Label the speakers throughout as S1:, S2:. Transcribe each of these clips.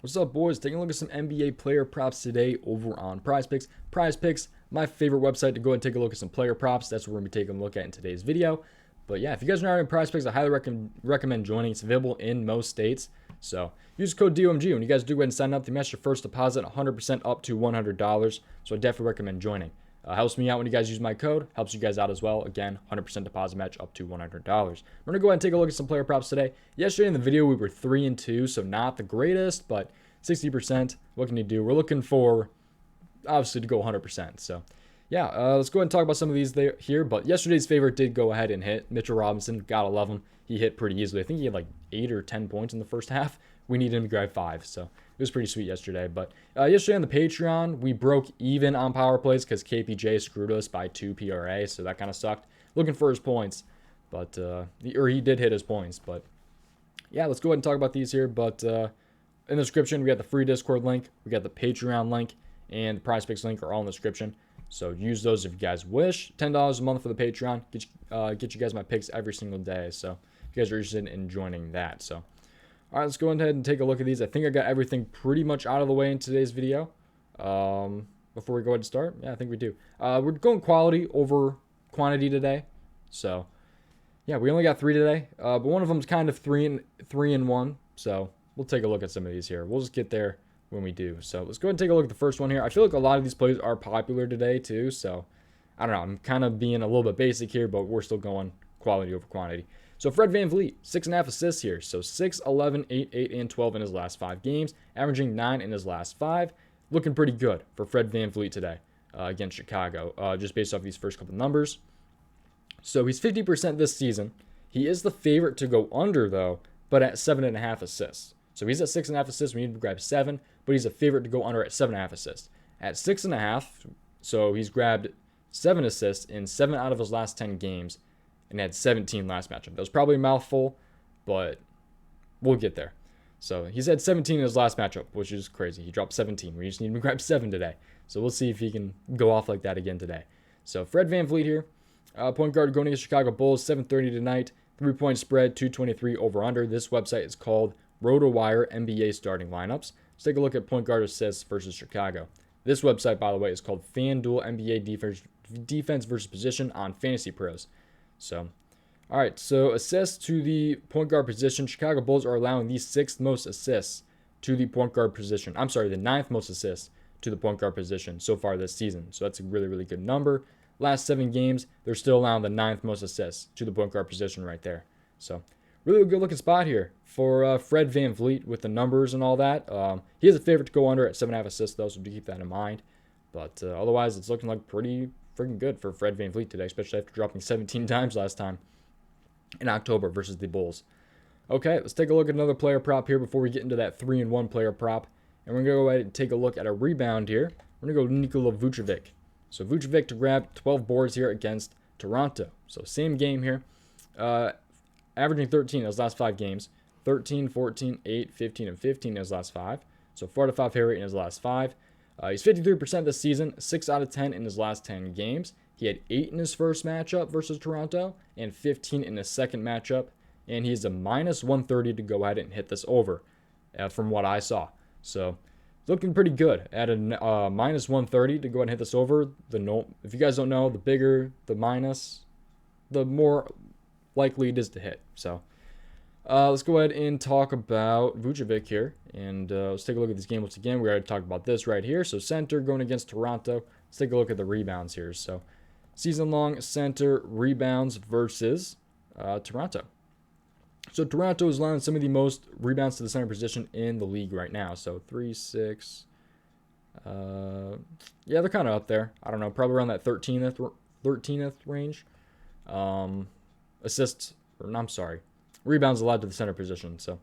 S1: What's up, boys? Taking a look at some NBA player props today over on PrizePicks. PrizePicks, my favorite website to go and take a look at some player props. That's what we're going to be taking a look at in today's video. But yeah, if you guys are not in PrizePicks, I highly recommend joining. It's available in most states. So use code DOMG. When you guys do go ahead and sign up, they match your first deposit 100% up to $100. So I definitely recommend joining. Helps me out when you guys use my code. Helps you guys out as well. Again, 100% deposit match up to $100. We're going to go ahead and take a look at some player props today. Yesterday in the video, we were 3-2, so not the greatest, but 60%. What can you do? We're looking for, obviously, to go 100%. So, yeah, let's go ahead and talk about some of these here. But yesterday's favorite did go ahead and hit. Mitchell Robinson, gotta love him. He hit pretty easily. I think he had like 8 or 10 points in the first half. We needed him to grab 5, so it was pretty sweet yesterday. But yesterday on the Patreon, we broke even on power plays because KPJ screwed us by 2 PRA, so that kind of sucked. Looking for his points, but he did hit his points. But yeah, let's go ahead and talk about these here. But in the description, we got the free Discord link, we got the Patreon link, and the PrizePicks link are all in the description. So use those if you guys wish. $10 a month for the Patreon. Get you guys my picks every single day. So if you guys are interested in joining that. So all right, let's go ahead and take a look at these. I think I got everything pretty much out of the way in today's video. Before we go ahead and start, yeah, I think we do. We're going quality over quantity today. So yeah, we only got 3 today, but one of them's kind of 3 and 1. So we'll take a look at some of these here. We'll just get there when we do. So let's go ahead and take a look at the first one here. I feel like a lot of these plays are popular today too. So I don't know. I'm kind of being a little bit basic here, but we're still going quality over quantity. So Fred VanVleet, 6.5 assists here. So 6, 11, 8, 8, and 12 in his last 5 games, averaging 9 in his last 5. Looking pretty good for Fred VanVleet today against Chicago, just based off these first couple numbers. So he's 50% this season. He is the favorite to go under, though, but at 7.5 assists. So he's at 6.5 assists. We need to grab 7, but he's a favorite to go under at 7.5 assists. At 6.5, so he's grabbed 7 assists in 7 out of his last 10 games and had 17 last matchup. That was probably a mouthful, but we'll get there. So he's had 17 in his last matchup, which is crazy. He dropped 17. We just need him to grab 7 today. So we'll see if he can go off like that again today. So Fred VanVleet here. Point guard going against Chicago Bulls, 7:30 tonight. 3-point spread, 223 over under. This website is called Rotowire NBA starting lineups. Let's take a look at point guard assists versus Chicago. This website, by the way, is called FanDuel NBA defense versus position on Fantasy Pros. So, all right, so assists to the point guard position. Chicago Bulls are allowing the 6th most assists to the point guard position. I'm sorry, the 9th most assists to the point guard position so far this season. So that's a really, really good number. Last 7 games, they're still allowing the 9th most assists to the point guard position right there. So really good looking spot here for Fred VanVleet with the numbers and all that. He is a favorite to go under at 7.5 assists, though, so do keep that in mind. But otherwise, it's looking like pretty freaking good for Fred VanVleet today, especially after dropping 17 times last time in October versus the Bulls. Okay, let's take a look at another player prop here before we get into that 3-and-1 player prop. And we're going to go ahead and take a look at a rebound here. We're going to go Nikola Vucevic. So Vucevic to grab 12 boards here against Toronto. So same game here. Averaging 13 in his last 5 games. 13, 14, 8, 15, and 15 in his last 5. So 4 out of 5 hit rate in his last 5. He's 53% this season, 6 out of 10 in his last 10 games. He had 8 in his first matchup versus Toronto and 15 in his second matchup. And he's a minus 130 to go ahead and hit this over from what I saw. So looking pretty good at a minus 130 to go ahead and hit this over. If you guys don't know, the bigger the minus, the more likely it is to hit. So let's go ahead and talk about Vucevic here. And let's take a look at this game once again. We already talked about this right here. So center going against Toronto. Let's take a look at the rebounds here. So season-long center rebounds versus Toronto. So Toronto is allowing some of the most rebounds to the center position in the league right now. So 3, 6. Yeah, they're kind of up there. I don't know, probably around that 13th range. Rebounds allowed to the center position. So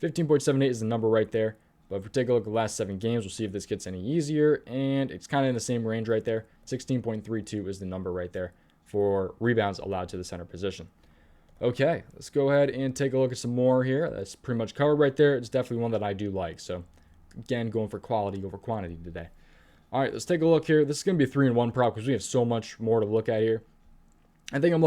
S1: 15.78 is the number right there. But if we take a look at the last 7 games, we'll see if this gets any easier. And it's kind of in the same range right there. 16.32 is the number right there for rebounds allowed to the center position. Okay, let's go ahead and take a look at some more here. That's pretty much covered right there. It's definitely one that I do like. So, again, going for quality over quantity today. All right, let's take a look here. This is going to be a 3-and-1 prop because we have so much more to look at here. I think I'm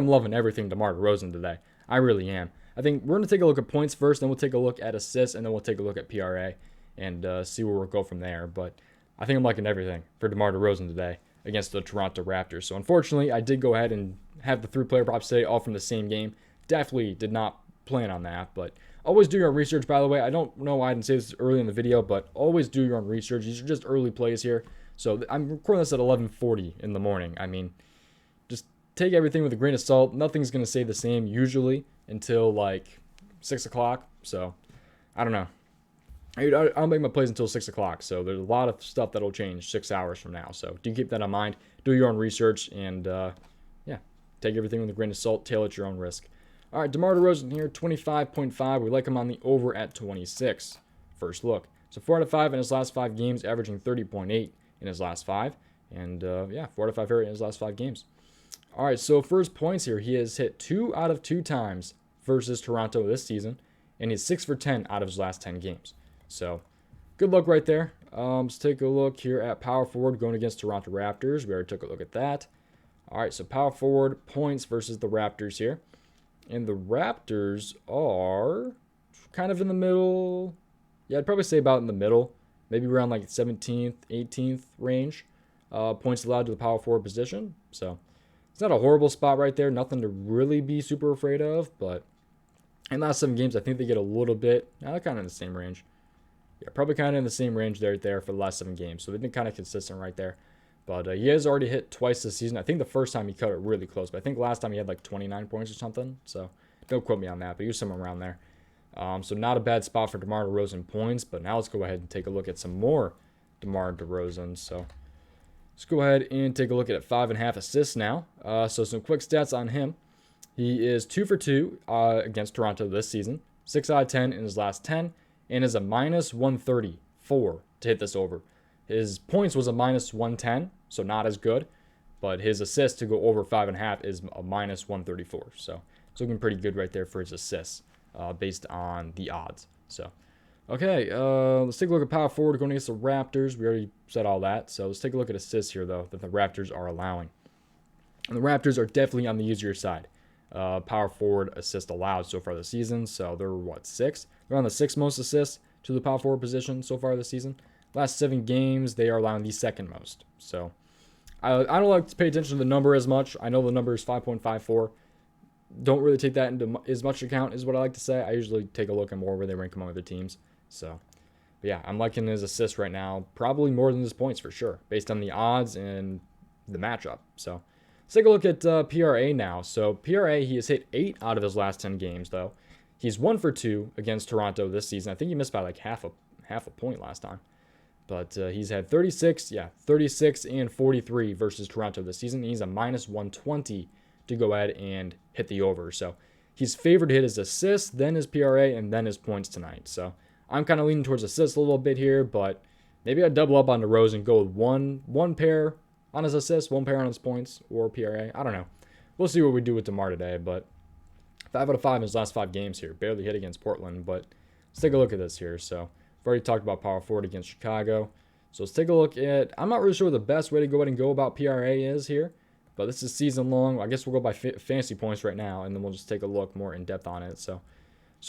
S1: loving everything DeMar DeRozan today. I really am. I think we're going to take a look at points first, then we'll take a look at assists, and then we'll take a look at PRA and see where we'll go from there. But I think I'm liking everything for DeMar DeRozan today against the Toronto Raptors. So unfortunately, I did go ahead and have the 3 player props today all from the same game. Definitely did not plan on that, but always do your own research, by the way. I don't know why I didn't say this early in the video, but always do your own research. These are just early plays here. So I'm recording this at 11:40 in the morning. I mean, just take everything with a grain of salt. Nothing's going to stay the same usually until like 6 o'clock. So I don't know. I'll make my plays until 6 o'clock. So there's a lot of stuff that'll change 6 hours from now. So do keep that in mind. Do your own research and, yeah, take everything with a grain of salt. Tailor at your own risk. All right, DeMar DeRozan here, 25.5. We like him on the over at 26. First look. So 4 out of 5 in his last 5 games, averaging 30.8 in his last 5. And, yeah, 4 out of 5 in his last 5 games. All right, so for his points here, he has hit 2 out of 2 times versus Toronto this season. And he's 6 for 10 out of his last 10 games. So, good luck right there. Let's take a look here at power forward going against Toronto Raptors. We already took a look at that. All right, so power forward points versus the Raptors here. And the Raptors are kind of in the middle. Yeah, I'd probably say about in the middle. Maybe around like 17th, 18th range. Points allowed to the power forward position. So, it's not a horrible spot right there. Nothing to really be super afraid of. But in the last 7 games, I think they get a little bit. Now they're kind of in the same range. Yeah, probably kind of in the same range there for the last 7 games. So they've been kind of consistent right there. But he has already hit twice this season. I think the first time he cut it really close. But I think last time he had like 29 points or something. So don't quote me on that. But he was somewhere around there. So not a bad spot for DeMar DeRozan points. But now let's go ahead and take a look at some more DeMar DeRozan. So let's go ahead and take a look at 5.5 assists now. So some quick stats on him. He is 2 for 2 against Toronto this season. 6 out of 10 in his last 10. And is a minus 134 to hit this over. His points was a minus 110, so not as good. But his assist to go over 5.5 is a minus 134. So it's looking pretty good right there for his assists based on the odds. So, okay, let's take a look at power forward going against the Raptors. We already said all that. So let's take a look at assists here, though, that the Raptors are allowing. And the Raptors are definitely on the easier side. Power forward assist allowed so far this season. So they're, what, 6? They're on the 6th most assists to the power forward position so far this season. Last 7 games, they are allowing the 2nd most. So I don't like to pay attention to the number as much. I know the number is 5.54. Don't really take that into as much account is what I like to say. I usually take a look at more where they rank among other teams. So, but yeah, I'm liking his assists right now. Probably more than his points for sure, based on the odds and the matchup. So let's take a look at PRA now. So PRA, he has hit 8 out of his last 10 games, though. He's 1 for 2 against Toronto this season. I think he missed by like half a point last time. But he's had 36 and 43 versus Toronto this season. He's a minus 120 to go ahead and hit the over. So he's favored to hit his assists, then his PRA, and then his points tonight. So I'm kind of leaning towards assists a little bit here, but maybe I'd double up on DeRozan, go with one pair on his assists, 1 pair on his points, or PRA. I don't know. We'll see what we do with DeMar today, but 5 out of 5 in his last 5 games here. Barely hit against Portland, but let's take a look at this here. So I've already talked about power forward against Chicago. So let's take a look at, I'm not really sure what the best way to go ahead and go about PRA is here, but this is season long. I guess we'll go by fantasy points right now, and then we'll just take a look more in depth on it. So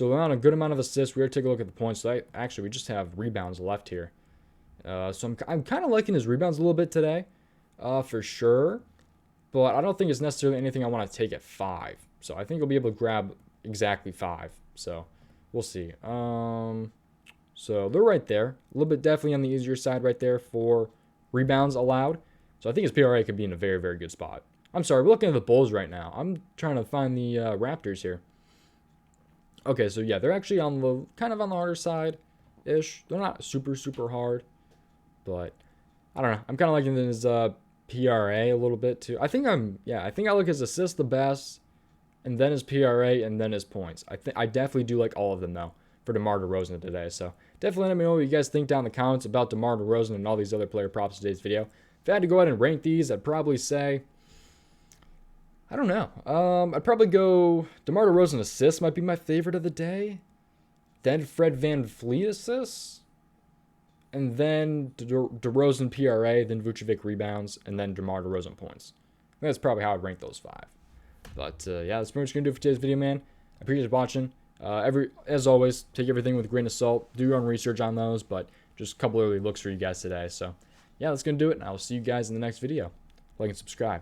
S1: we're on a good amount of assists. We're going to take a look at the points. So actually, we just have rebounds left here. So I'm kind of liking his rebounds a little bit today, for sure. But I don't think it's necessarily anything I want to take at 5. So I think he'll be able to grab exactly 5. So we'll see. So they're right there. A little bit definitely on the easier side right there for rebounds allowed. So I think his PRA could be in a very, very good spot. I'm sorry, we're looking at the Bulls right now. I'm trying to find the Raptors here. Okay, so yeah, they're actually on the kind of on the harder side-ish. They're not super, super hard. But I don't know. I'm kind of liking his PRA a little bit too. I think I like his assists the best, and then his PRA, and then his points. I definitely do like all of them though for DeMar DeRozan today. So definitely let me know what you guys think down in the comments about DeMar DeRozan and all these other player props in today's video. If I had to go ahead and rank these, I'd probably say, I don't know. I'd probably go DeMar DeRozan assists might be my favorite of the day. Then Fred VanVleet assists. And then DeRozan PRA, then Vucevic rebounds, and then DeMar DeRozan points. I think that's probably how I'd rank those 5. But yeah, that's pretty much going to do it for today's video, man. I appreciate you watching. As always, take everything with a grain of salt. Do your own research on those, but just a couple early looks for you guys today. So, yeah, that's going to do it, and I will see you guys in the next video. Like and subscribe.